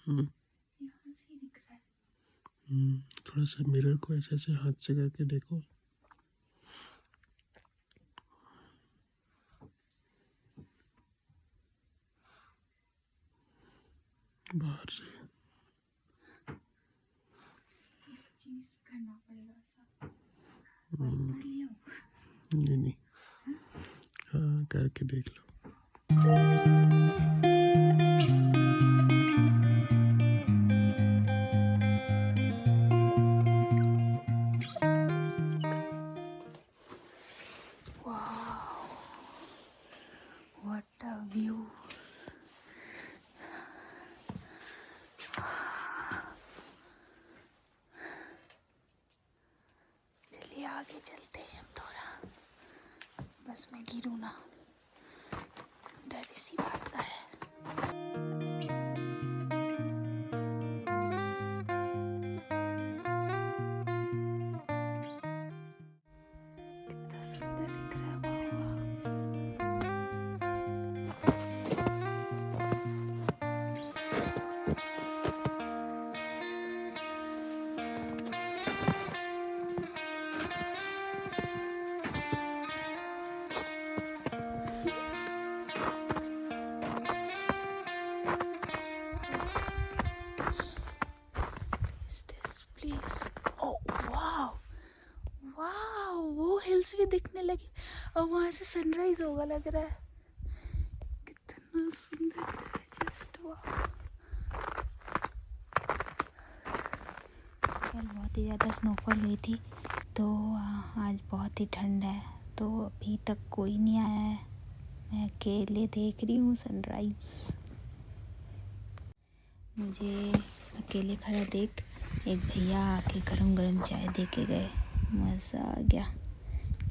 हम्म, यहाँ से ही दिख रहा है। थोड़ा सा मिरर को ऐसे ऐसे हाथ से करके देखो। बाहर से ये सब चीज करना पड़ेगा ऐसा। वाइपर ले आओ। नहीं नहीं, हाँ करके देख लो। What a view. चलिए आगे चलते हैं अब थोड़ा, बस मैं गिरूँ ना, डर इसी बात का है। कितना सुंदर दिख रहा है। Is this place? Oh wow, wow, वो हिल्स भी दिखने लगी और वहाँ से सनराइज होगा लग रहा है। कितना सुंदर दिख रहा है, जस्ट वाह। कल बहुत ही ज़्यादा स्नोफॉल हुई थी, तो आज बहुत ही ठंड है, तो अभी तक कोई नहीं आया है। मैं अकेले देख रही हूँ सनराइज़। मुझे अकेले खड़ा देख एक भैया आके गरम गरम चाय दे के गए, मज़ा आ गया।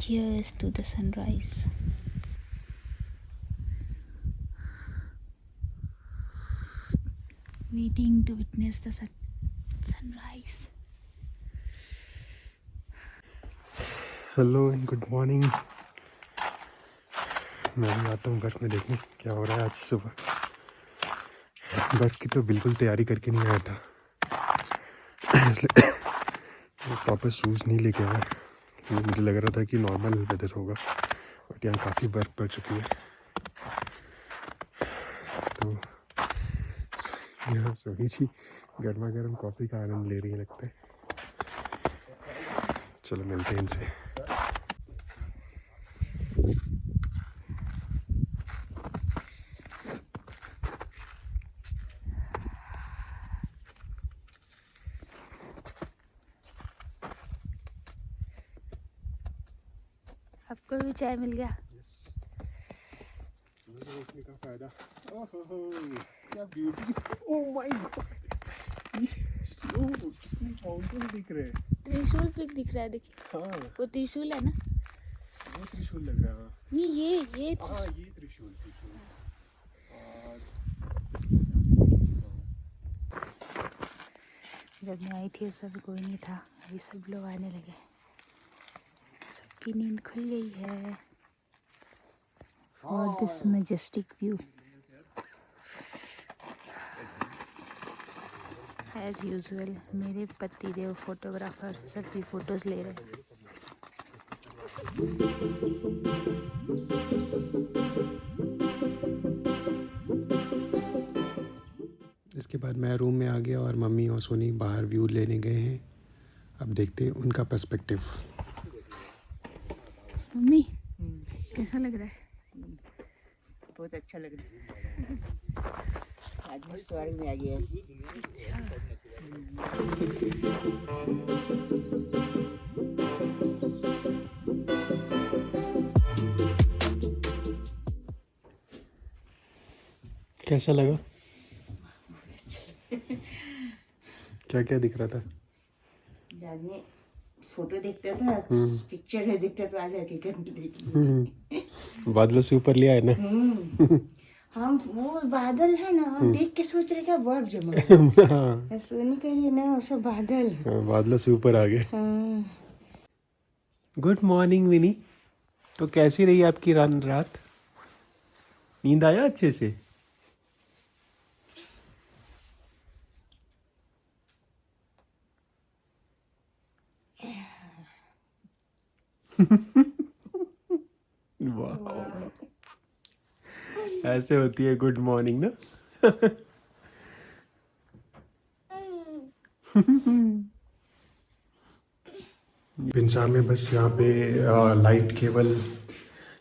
Cheers to the sunrise. Waiting to witness the sunrise. Hello and good morning. मैं भी आता हूँ बर्फ़ में देखने क्या हो रहा है आज सुबह। बर्फ़ की तो बिल्कुल तैयारी करके नहीं आया था, इसलिए प्रॉपर शूज़ नहीं लेके आया। मुझे लग रहा था कि नॉर्मल वेदर होगा, बट यहाँ काफ़ी बर्फ़ पड़ चुकी है। तो यहाँ सोनी जी गर्मा गर्म कॉफ़ी का आनंद ले रही है लगता है। चलो मिलते हैं इनसे। आपको भी चाय मिल गया। देखने का फायदा। ओहो क्या ब्यूटी, ओह माय गॉड, ये स्नो माउंटेन दिख रहे हैं। त्रिशूल पिक दिख रहा है, देखिए। हाँ वो त्रिशूल है ना? वो त्रिशूल लग रहा है। नहीं, ये हाँ ये त्रिशूल त्रिशूल। और जब मैं आई थी उस समय कोई नहीं था, अभी सब लोग आने लगे, सबकी नींद खुल गई है for this majestic view. As usual मेरे पतिदेव फोटोग्राफर सबकी फ़ोटोज़ ले रहे हैं। इसके बाद मैं रूम में आ गया और मम्मी और सोनी बाहर व्यू लेने गए हैं। अब देखते हैं उनका पर्सपेक्टिव। मम्मी कैसा लग रहा है? बहुत अच्छा लग रहा है। आज मैं स्वर्ग में आ गया। अच्छा, कैसा लगा? क्या क्या दिख रहा था? आदमी फोटो देखता था, पिक्चर में दिखता, तो आज हकीकत में देख लिया। बादलों से ऊपर लिया है ना। हम वो बादल है ना, हम देख के सोच रहे क्या बर्फ जमा हाँ, है। सोनी कह रही है ना वो सब बादल। बादलों से ऊपर आ गए। हाँ। गुड मॉर्निंग विनी। तो कैसी रही आपकी रात? नींद आया अच्छे से? वाह, ऐसे होती है गुड मॉर्निंग ना। बिनसार में बस यहाँ पे लाइट केवल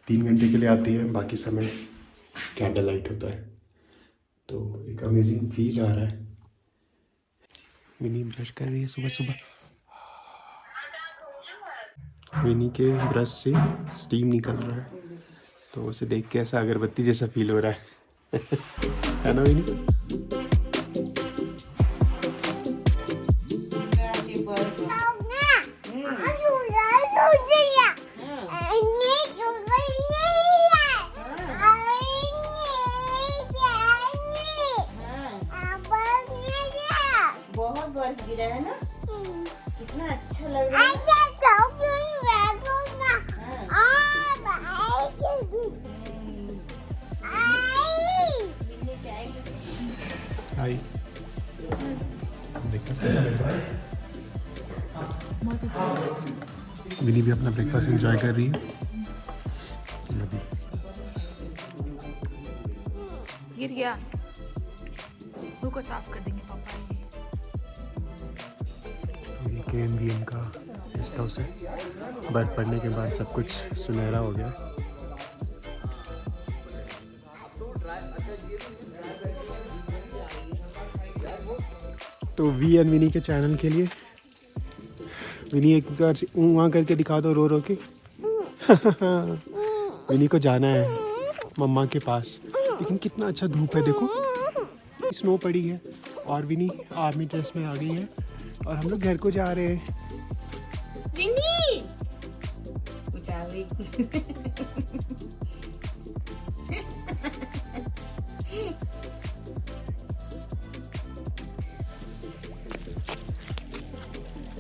3 घंटे के लिए आती है, बाकी समय कैंडल लाइट होता है। तो एक अमेजिंग फील आ रहा है। विनी ब्रश कर रही है सुबह सुबह। विनी के ब्रश से स्टीम निकल रहा है, तो उसे देख के ऐसा अगरबत्ती जैसा फील हो रहा है। है ना विनी? बहुत बर्फ गिरा है ना, कितना अच्छा लग रहा है। हाय, ब्रेकफास्ट कैसा लग रहा है? विनी भी अपना ब्रेकफास्ट एंजॉय कर रही है। गिर गया, रुको साफ कर देंगे पापा। ये KNBN का गेस्ट हाउस है। बर्फ पड़ने के बाद सब कुछ सुनहरा हो गया। तो वी एंड विनी के चैनल के लिए विनी एक बार वहाँ करके दिखा दो रो रो के। विनी को जाना है मम्मा के पास, लेकिन कितना अच्छा धूप है देखो, स्नो पड़ी है और विनी आर्मी ड्रेस में आ गई है और हम लोग घर को जा रहे हैं। विनी कुछ आ गई।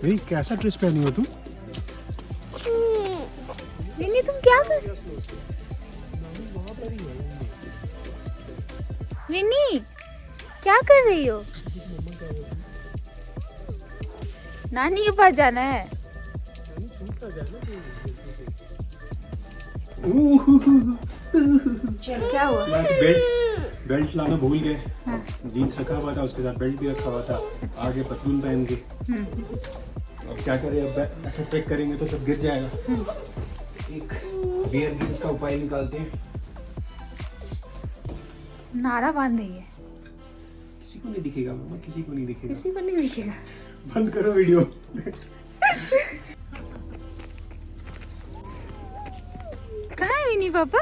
विनी कैसा ड्रेस पहनी हो तुम? विनी तुम क्या कर? विनी क्या कर रही हो? नानी के पास जाना है। क्या हुआ? बेल्ट लाना भूल गए। जीन्स रखा हुआ था, उसके साथ बेल्ट भी रखा हुआ था। आगे पतलून पहन के। अब क्या करें, अब ऐसे ट्रेक करेंगे तो सब गिर जाएगा। एक बियर ग्रिल्स का उपाय निकालते हैं। नारा बांध देंगे। किसी को नहीं दिखेगा मम्मा, किसी को नहीं दिखेगा। किसी को नहीं दिखेगा। बंद करो वीडियो। कहाँ है विनी पापा?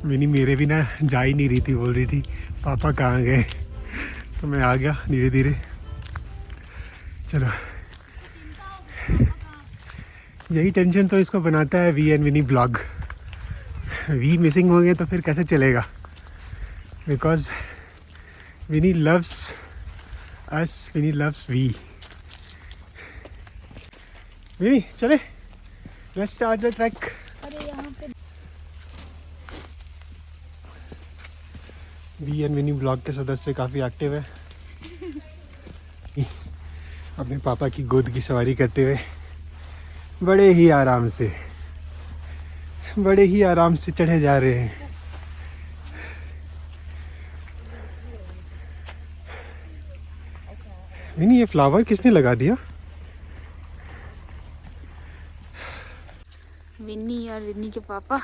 विनी मेरे बिना जा ही नहीं रही थी, बोल रही थी पापा कहाँ गए। तो मैं आ गया धीरे धीरे। चलो, यही टेंशन तो इसको बनाता है V and Vinny blog. V missing हो गए तो फिर कैसे चलेगा, because Vinny loves us, Vinny loves V. Vinny चले, लेट्स स्टार्ट द ट्रैक। अरे यहाँ पे वी एंड विनी ब्लॉग के सदस्य काफ़ी एक्टिव है। अपने पापा की गोद की सवारी करते हुए बड़े ही आराम से चढ़े जा रहे हैं। विनी ये फ्लावर किसने लगा दिया? विनी और विनी के पापा।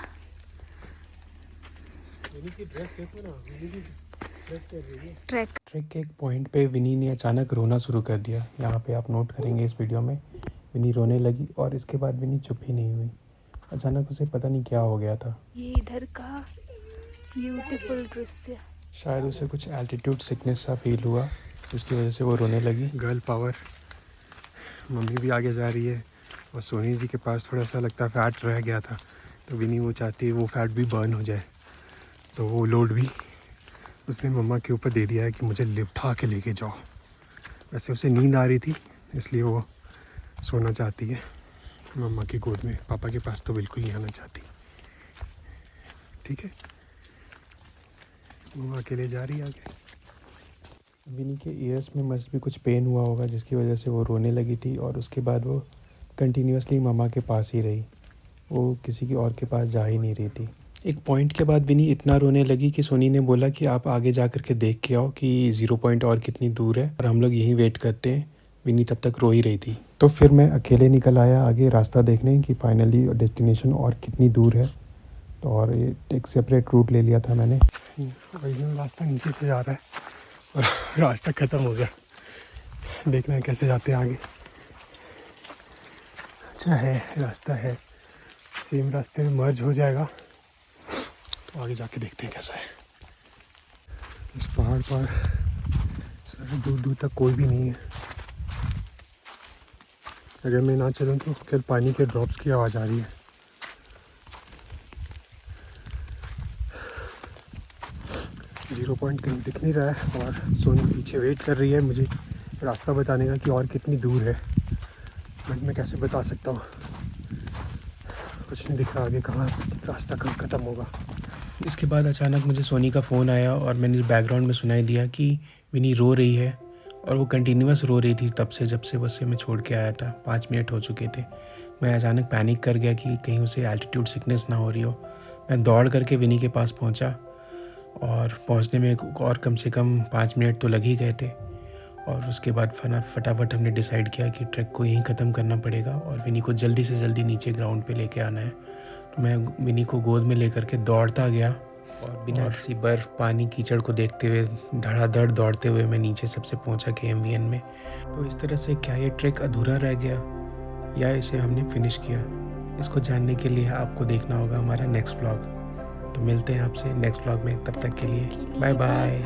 विनी की ड्रेस देखो ना, विनी की ड्रेस कर रही है। ट्रैक ट्रैक के एक पॉइंट पे विनी ने अचानक रोना शुरू कर दिया। यहाँ पे आप नोट करेंगे इस वीडियो में, विनी रोने लगी और इसके बाद विनी चुप ही नहीं हुई। अचानक उसे पता नहीं क्या हो गया था। ये इधर का ब्यूटीफुल दृश्य। शायद उसे कुछ एल्टीट्यूड सिकनेस सा फील हुआ, उसकी वजह से वो रोने लगी। Girl power. मम्मी भी आगे जा रही है और सोनी जी के पास थोड़ा सा लगता है फैट रह गया था, तो विनी वो चाहती है वो फैट भी बर्न हो जाए। तो वो लोड भी उसने मम्मा के ऊपर दे दिया है कि मुझे लिफ्टा के लेके जाओ। वैसे उसे नींद आ रही थी, इसलिए वो सोना चाहती है मम्मा की गोद में। पापा के पास तो बिल्कुल नहीं आना चाहती। ठीक है, वो अकेले जा रही है आगे। विनी के ईयर्स में मस्ट भी कुछ पेन हुआ होगा जिसकी वजह से वो रोने लगी थी, और उसके बाद वो कंटिन्यूसली मम्मा के पास ही रही, वो किसी की और के पास जा ही नहीं रही थी। एक पॉइंट के बाद विनी इतना रोने लगी कि सोनी ने बोला कि आप आगे जा कर के देख के आओ कि 0 पॉइंट और कितनी दूर है, और हम लोग यहीं वेट करते हैं। विनी तब तक रो ही रही थी। तो फिर मैं अकेले निकल आया आगे रास्ता देखने कि फाइनली डेस्टिनेशन और कितनी दूर है, तो और एक सेपरेट रूट ले लिया था मैंने। रास्ता नीचे से जा रहा है और रास्ता ख़त्म हो गया, देखना है कैसे जाते हैं आगे। अच्छा है, रास्ता है, सेम रास्ते में मर्ज हो जाएगा, तो आगे जाके देखते हैं कैसा है। इस पहाड़ पर सारे दूर दूर तक कोई भी नहीं है। अगर मैं ना चलूँ तो केवल पानी के ड्रॉप्स की आवाज़ आ रही है। जीरो पॉइंट कहीं दिख नहीं रहा है, और सोनी पीछे वेट कर रही है मुझे रास्ता बताने का कि और कितनी दूर है, बट मैं कैसे बता सकता हूँ, कुछ नहीं दिख रहा आगे कहाँ रास्ता कहाँ ख़त्म होगा। इसके बाद अचानक मुझे सोनी का फ़ोन आया और मैंने बैकग्राउंड में सुनाई दिया कि विनी रो रही है, और वो कंटिन्यूस रो रही थी तब से, जब से बस से मैं छोड़ के आया था। 5 मिनट हो चुके थे। मैं अचानक पैनिक कर गया कि कहीं उसे एल्टीट्यूड सिकनेस ना हो रही हो। मैं दौड़ करके विनी के पास पहुंचा, और पहुंचने में और कम से कम 5 मिनट तो लग ही गए थे। और उसके बाद फटाफट हमने डिसाइड किया कि ट्रैक को यहीं ख़त्म करना पड़ेगा और विनी को जल्दी से जल्दी नीचे ग्राउंड पे लेके आना है। तो मैं विनी को गोद में लेकर के दौड़ता गया, और बिना किसी बर्फ़ पानी कीचड़ को देखते हुए धड़ाधड़ दौड़ते हुए मैं नीचे सबसे पहुंचा KMVN में। तो इस तरह से क्या ये ट्रैक अधूरा रह गया या इसे हमने फिनिश किया, इसको जानने के लिए आपको देखना होगा हमारा नेक्स्ट व्लॉग। तो मिलते हैं आपसे नेक्स्ट व्लॉग में, तब तक के लिए बाय बाय।